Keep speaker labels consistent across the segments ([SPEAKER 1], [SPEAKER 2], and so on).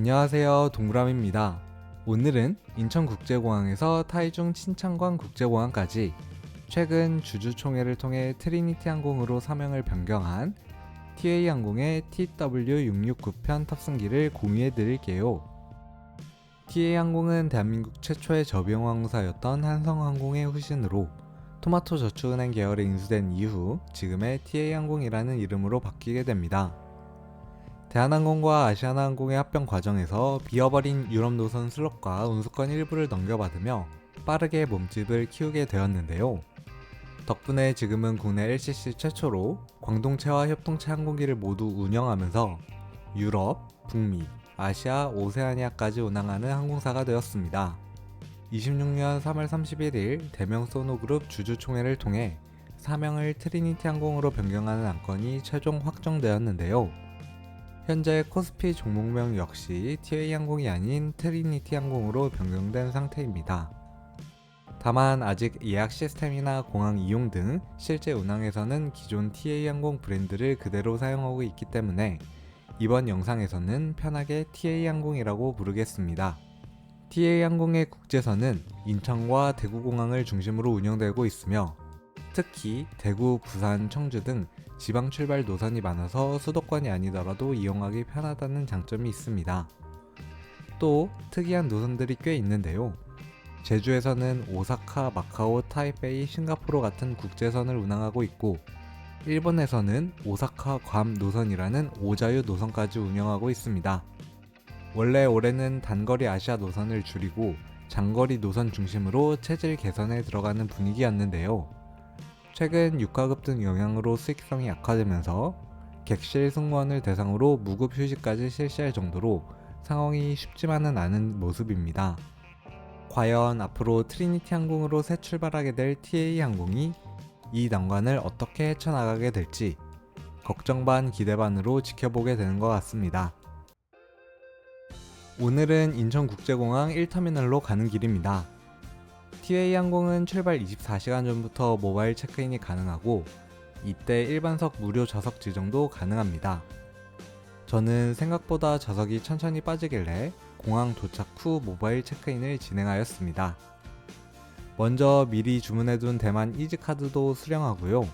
[SPEAKER 1] 안녕하세요, 동그라미입니다. 오늘은 인천국제공항에서 타이중 친창관 국제공항까지 최근 주주총회를 통해 트리니티 항공으로 사명을 변경한 TA 항공의 TW669편 탑승기를 공유해 드릴게요. TA 항공은 대한민국 최초의 저비용항공사였던 한성항공의 후신으로 토마토저축은행 계열에 인수된 이후 지금의 TA 항공이라는 이름으로 바뀌게 됩니다. 대한항공과 아시아나항공의 합병 과정에서 비어버린 유럽 노선 슬롯과 운수권 일부를 넘겨받으며 빠르게 몸집을 키우게 되었는데요. 덕분에 지금은 국내 LCC 최초로 광동체와 협동체 항공기를 모두 운영하면서 유럽, 북미, 아시아, 오세아니아까지 운항하는 항공사가 되었습니다. 26년 3월 31일 대명 소노그룹 주주총회를 통해 사명을 트리니티 항공으로 변경하는 안건이 최종 확정되었는데요. 현재 코스피 종목명 역시 TA 항공이 아닌 트리니티 항공으로 변경된 상태입니다. 다만 아직 예약 시스템이나 공항 이용 등 실제 운항에서는 기존 TA 항공 브랜드를 그대로 사용하고 있기 때문에 이번 영상에서는 편하게 TA 항공이라고 부르겠습니다. TA 항공의 국제선은 인천과 대구공항을 중심으로 운영되고 있으며 특히 대구, 부산, 청주 등 지방 출발 노선이 많아서 수도권이 아니더라도 이용하기 편하다는 장점이 있습니다. 또 특이한 노선들이 꽤 있는데요. 제주에서는 오사카, 마카오, 타이베이, 싱가포르 같은 국제선을 운항하고 있고 일본에서는 오사카, 괌 노선이라는 오자유 노선까지 운영하고 있습니다. 원래 올해는 단거리 아시아 노선을 줄이고 장거리 노선 중심으로 체질 개선에 들어가는 분위기였는데요. 최근 유가급 등 영향으로 수익성이 약화되면서 객실 승무원을 대상으로 무급 휴직까지 실시할 정도로 상황이 쉽지만은 않은 모습입니다. 과연 앞으로 트리니티 항공으로 새 출발하게 될 TA 항공이 이 난관을 어떻게 헤쳐나가게 될지 걱정 반 기대 반으로 지켜보게 되는 것 같습니다. 오늘은 인천국제공항 1터미널로 가는 길입니다. TA 항공은 출발 24시간 전부터 모바일 체크인이 가능하고 이때 일반석 무료 좌석 지정도 가능합니다. 저는 생각보다 좌석이 천천히 빠지길래 공항 도착 후 모바일 체크인을 진행하였습니다. 먼저 미리 주문해둔 대만 이지카드도 수령하고요.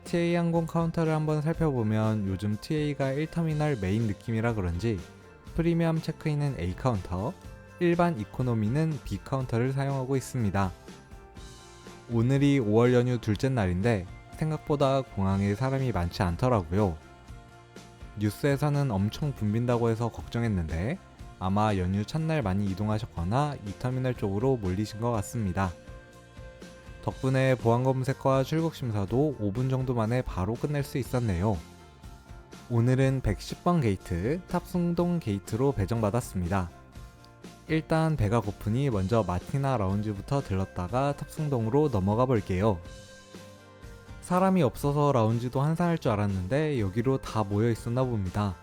[SPEAKER 1] TA 항공 카운터를 한번 살펴보면 요즘 TA가 1터미널 메인 느낌이라 그런지 프리미엄 체크인은 A 카운터, 일반 이코노미는 B 카운터를 사용하고 있습니다. 오늘이 5월 연휴 둘째 날인데 생각보다 공항에 사람이 많지 않더라고요. 뉴스에서는 엄청 붐빈다고 해서 걱정했는데 아마 연휴 첫날 많이 이동하셨거나 이 터미널 쪽으로 몰리신 것 같습니다. 덕분에 보안검색과 출국심사도 5분 정도 만에 바로 끝낼 수 있었네요. 오늘은 110번 게이트 탑승동 게이트로 배정받았습니다. 일단 배가 고프니 먼저 마티나 라운지부터 들렀다가 탑승동으로 넘어가 볼게요. 사람이 없어서 라운지도 한산할 줄 알았는데 여기로 다 모여 있었나 봅니다.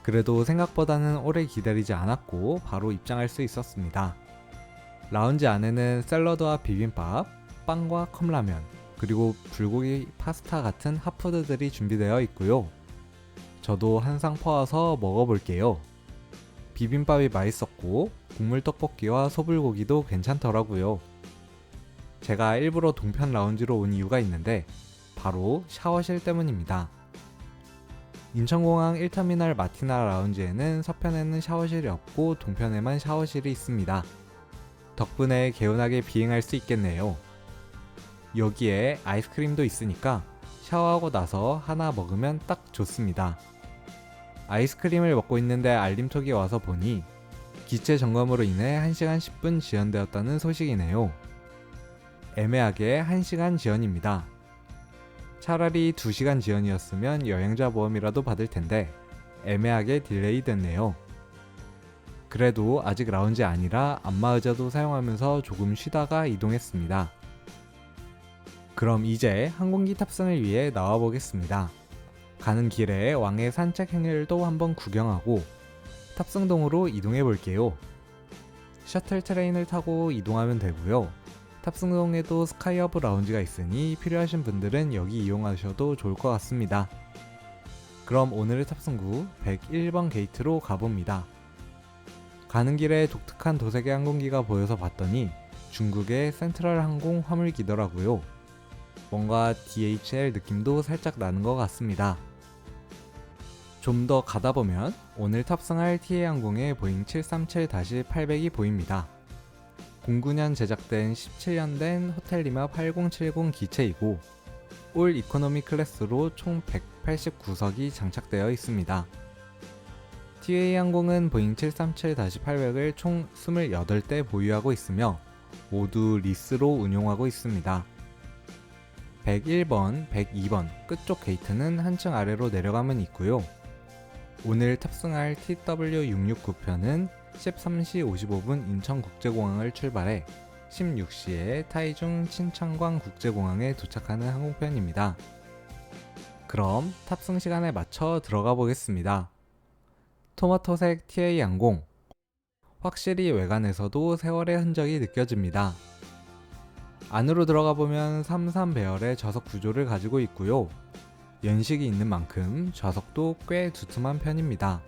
[SPEAKER 1] 그래도 생각보다는 오래 기다리지 않았고 바로 입장할 수 있었습니다. 라운지 안에는 샐러드와 비빔밥, 빵과 컵라면, 그리고 불고기, 파스타 같은 핫푸드들이 준비되어 있고요. 저도 한 상 퍼와서 먹어볼게요. 비빔밥이 맛있었고 국물 떡볶이와 소불고기도 괜찮더라고요. 제가 일부러 동편 라운지로 온 이유가 있는데 바로 샤워실 때문입니다. 인천공항 1터미널 마티나 라운지에는 서편에는 샤워실이 없고 동편에만 샤워실이 있습니다. 덕분에 개운하게 비행할 수 있겠네요. 여기에 아이스크림도 있으니까 샤워하고 나서 하나 먹으면 딱 좋습니다. 아이스크림을 먹고 있는데 알림톡이 와서 보니 기체 점검으로 인해 1시간 10분 지연되었다는 소식이네요. 애매하게 1시간 지연입니다. 차라리 2시간 지연이었으면 여행자 보험이라도 받을 텐데 애매하게 딜레이 됐네요. 그래도 아직 라운지 아니라 안마의자도 사용하면서 조금 쉬다가 이동했습니다. 그럼 이제 항공기 탑승을 위해 나와 보겠습니다. 가는 길에 왕의 산책 행렬도 한번 구경하고 탑승동으로 이동해 볼게요. 셔틀 트레인을 타고 이동하면 되고요. 탑승동에도 스카이허브 라운지가 있으니 필요하신 분들은 여기 이용하셔도 좋을 것 같습니다. 그럼 오늘의 탑승구 101번 게이트로 가봅니다. 가는 길에 독특한 도색의 항공기가 보여서 봤더니 중국의 센트럴 항공 화물기더라고요. 뭔가 DHL 느낌도 살짝 나는 것 같습니다. 좀 더 가다 보면 오늘 탑승할 TA항공의 보잉 737-800이 보입니다. 09년 제작된 17년 된 호텔리마 8070 기체이고 올 이코노미 클래스로 총 189석이 장착되어 있습니다. TA항공은 보잉 737-800을 총 28대 보유하고 있으며 모두 리스로 운용하고 있습니다. 101번, 102번 끝쪽 게이트는 한층 아래로 내려가면 있고요. 오늘 탑승할 TW669편은 13시 55분 인천국제공항을 출발해 16시에 타이중 친창광 국제공항에 도착하는 항공편입니다. 그럼 탑승 시간에 맞춰 들어가 보겠습니다. 토마토색 TA항공. 확실히 외관에서도 세월의 흔적이 느껴집니다. 안으로 들어가 보면 33 배열의 좌석 구조를 가지고 있고요. 연식이 있는 만큼 좌석도 꽤 두툼한 편입니다.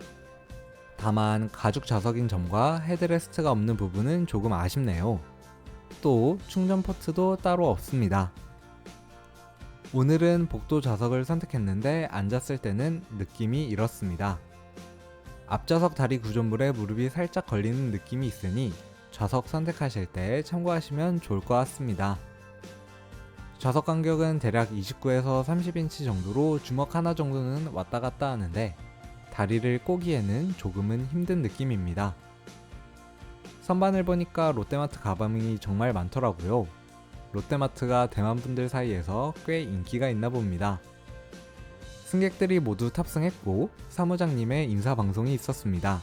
[SPEAKER 1] 다만 가죽 좌석인 점과 헤드레스트가 없는 부분은 조금 아쉽네요. 또 충전 포트도 따로 없습니다. 오늘은 복도 좌석을 선택했는데 앉았을 때는 느낌이 이렇습니다. 앞좌석 다리 구조물에 무릎이 살짝 걸리는 느낌이 있으니 좌석 선택하실 때 참고하시면 좋을 것 같습니다. 좌석 간격은 대략 29에서 30인치 정도로 주먹 하나 정도는 왔다 갔다 하는데 다리를 꼬기에는 조금은 힘든 느낌입니다. 선반을 보니까 롯데마트 가방이 정말 많더라고요. 롯데마트가 대만 분들 사이에서 꽤 인기가 있나 봅니다. 승객들이 모두 탑승했고 사무장님의 인사 방송이 있었습니다.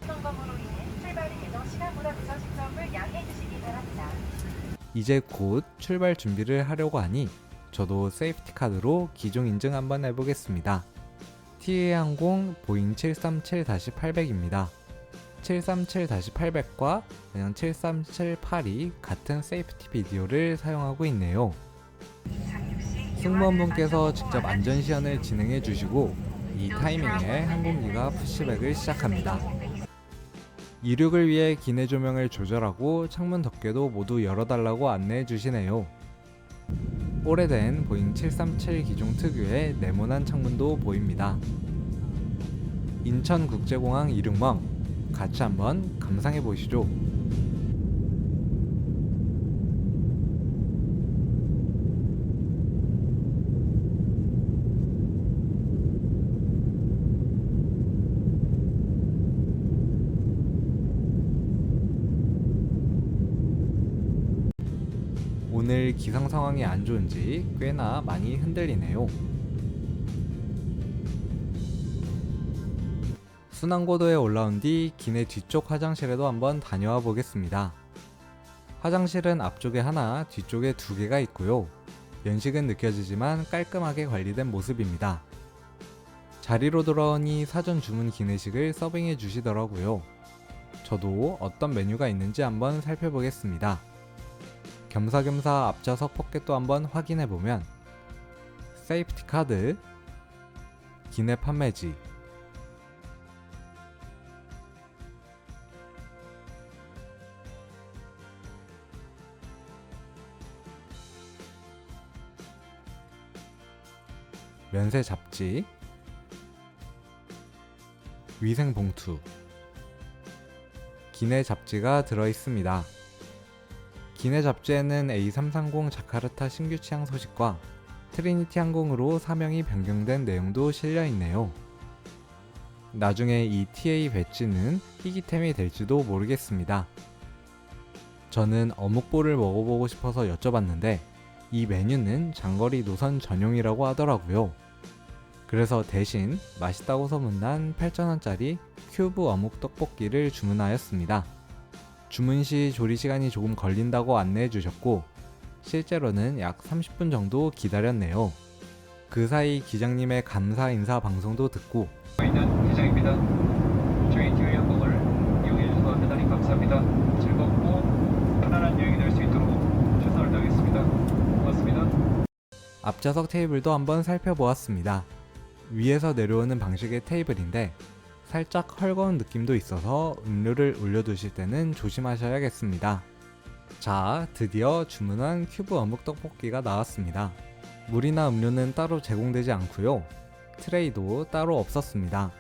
[SPEAKER 2] 점검으로 인해 출발 예정 시간보다 늦어진 점을 양해해 주시기 바랍니다.
[SPEAKER 1] 이제 곧 출발 준비를 하려고 하니 저도 세이프티 카드로 기종 인증 한번 해보겠습니다. TA항공 보잉 737-800입니다. 737-800과 그냥 7378이 같은 세이프티 비디오를 사용하고 있네요. 승무원분께서 직접 안전시연을 진행해 주시고 이 타이밍에 항공기가 푸시백을 시작합니다. 이륙을 위해 기내 조명을 조절하고 창문 덮개도 모두 열어달라고 안내해 주시네요. 오래된 보잉 737 기종 특유의 네모난 창문도 보입니다. 인천국제공항 이륙망 같이 한번 감상해 보시죠. 오늘 기상 상황이 안 좋은지 꽤나 많이 흔들리네요. 순환고도에 올라온 뒤 기내 뒤쪽 화장실에도 한번 다녀와 보겠습니다. 화장실은 앞쪽에 하나, 뒤쪽에 두 개가 있고요. 연식은 느껴지지만 깔끔하게 관리된 모습입니다. 자리로 돌아오니 사전 주문 기내식을 서빙해 주시더라고요. 저도 어떤 메뉴가 있는지 한번 살펴보겠습니다. 겸사겸사 앞좌석 포켓도 한번 확인해보면 세이프티 카드, 기내 판매지, 면세 잡지, 위생 봉투, 기내 잡지가 들어있습니다. 기내 잡지에는 A330 자카르타 신규 취항 소식과 트리니티 항공으로 사명이 변경된 내용도 실려있네요. 나중에 이 TA 배지는 희귀템이 될지도 모르겠습니다. 저는 어묵볼을 먹어보고 싶어서 여쭤봤는데 이 메뉴는 장거리 노선 전용이라고 하더라고요. 그래서 대신 맛있다고 소문난 8,000원짜리 큐브 어묵 떡볶이를 주문하였습니다. 주문 시 조리 시간이 조금 걸린다고 안내해 주셨고 실제로는 약 30분 정도 기다렸네요. 그 사이 기장님의 감사 인사 방송도 듣고
[SPEAKER 3] 저희는 기장입니다. 저희 TAI 항공을 이용해 주셔서 대단히 감사합니다. 즐겁고 편안한 여행이 될 수 있도록 최선을 다하겠습니다. 고맙습니다.
[SPEAKER 1] 앞좌석 테이블도 한번 살펴보았습니다. 위에서 내려오는 방식의 테이블인데 살짝 헐거운 느낌도 있어서 음료를 올려두실 때는 조심하셔야겠습니다. 자, 드디어 주문한 큐브 어묵 떡볶이가 나왔습니다. 물이나 음료는 따로 제공되지 않고요. 트레이도 따로 없었습니다.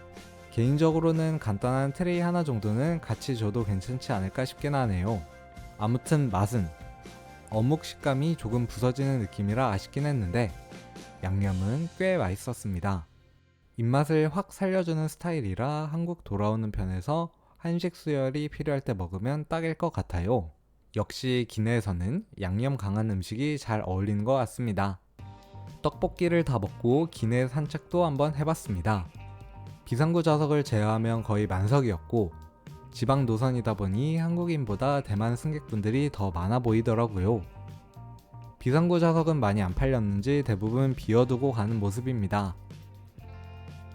[SPEAKER 1] 개인적으로는 간단한 트레이 하나 정도는 같이 줘도 괜찮지 않을까 싶긴 하네요. 아무튼 맛은 어묵 식감이 조금 부서지는 느낌이라 아쉽긴 했는데 양념은 꽤 맛있었습니다. 입맛을 확 살려주는 스타일이라 한국 돌아오는 편에서 한식 수혈이 필요할 때 먹으면 딱일 것 같아요. 역시 기내에서는 양념 강한 음식이 잘 어울리는 것 같습니다. 떡볶이를 다 먹고 기내 산책도 한번 해봤습니다. 비상구 좌석을 제외하면 거의 만석이었고 지방 노선이다 보니 한국인보다 대만 승객분들이 더 많아 보이더라고요. 비상구 좌석은 많이 안 팔렸는지 대부분 비워두고 가는 모습입니다.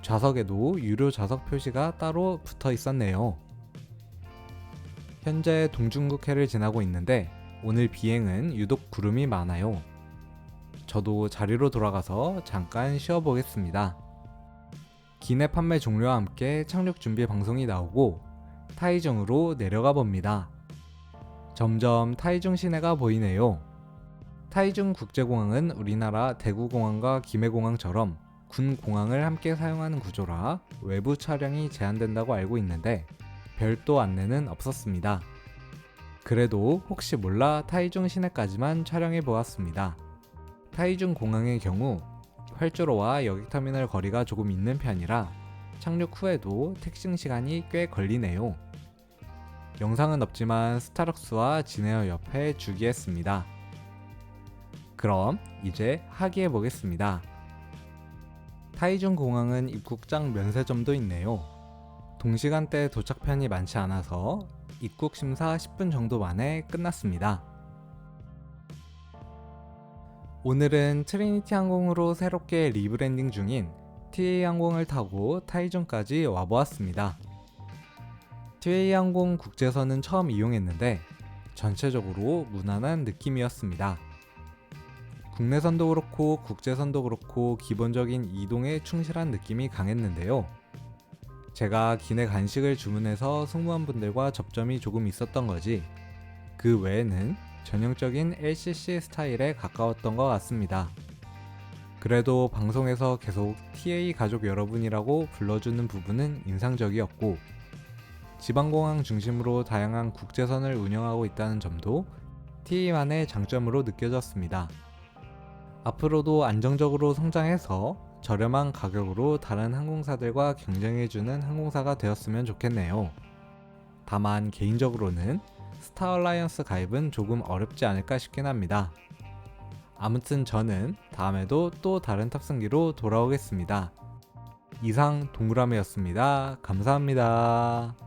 [SPEAKER 1] 좌석에도 유료 좌석 표시가 따로 붙어 있었네요. 현재 동중국해를 지나고 있는데 오늘 비행은 유독 구름이 많아요. 저도 자리로 돌아가서 잠깐 쉬어보겠습니다. 기내 판매 종료와 함께 착륙 준비 방송이 나오고 타이중으로 내려가 봅니다. 점점 타이중 시내가 보이네요. 타이중 국제공항은 우리나라 대구공항과 김해공항처럼 군 공항을 함께 사용하는 구조라 외부 촬영이 제한된다고 알고 있는데 별도 안내는 없었습니다. 그래도 혹시 몰라 타이중 시내까지만 촬영해 보았습니다. 타이중 공항의 경우 활주로와 여객터미널 거리가 조금 있는 편이라 착륙 후에도 택시 시간이 꽤 걸리네요. 영상은 없지만 스타럭스와 진에어 옆에 주기했습니다. 그럼 이제 하기해 보겠습니다. 타이중 공항은 입국장 면세점도 있네요. 동시간대 도착편이 많지 않아서 입국 심사 10분 정도 만에 끝났습니다. 오늘은 트리니티 항공으로 새롭게 리브랜딩 중인 TA 항공을 타고 타이중까지 와보았습니다. TA 항공 국제선은 처음 이용했는데 전체적으로 무난한 느낌이었습니다. 국내선도 그렇고 국제선도 그렇고 기본적인 이동에 충실한 느낌이 강했는데요. 제가 기내 간식을 주문해서 승무원분들과 접점이 조금 있었던 거지 그 외에는 전형적인 LCC 스타일에 가까웠던 것 같습니다. 그래도 방송에서 계속 TA 가족 여러분이라고 불러주는 부분은 인상적이었고 지방공항 중심으로 다양한 국제선을 운영하고 있다는 점도 TA만의 장점으로 느껴졌습니다. 앞으로도 안정적으로 성장해서 저렴한 가격으로 다른 항공사들과 경쟁해주는 항공사가 되었으면 좋겠네요. 다만 개인적으로는 스타얼라이언스 가입은 조금 어렵지 않을까 싶긴 합니다. 아무튼 저는 다음에도 또 다른 탑승기로 돌아오겠습니다. 이상 동그라미였습니다. 감사합니다.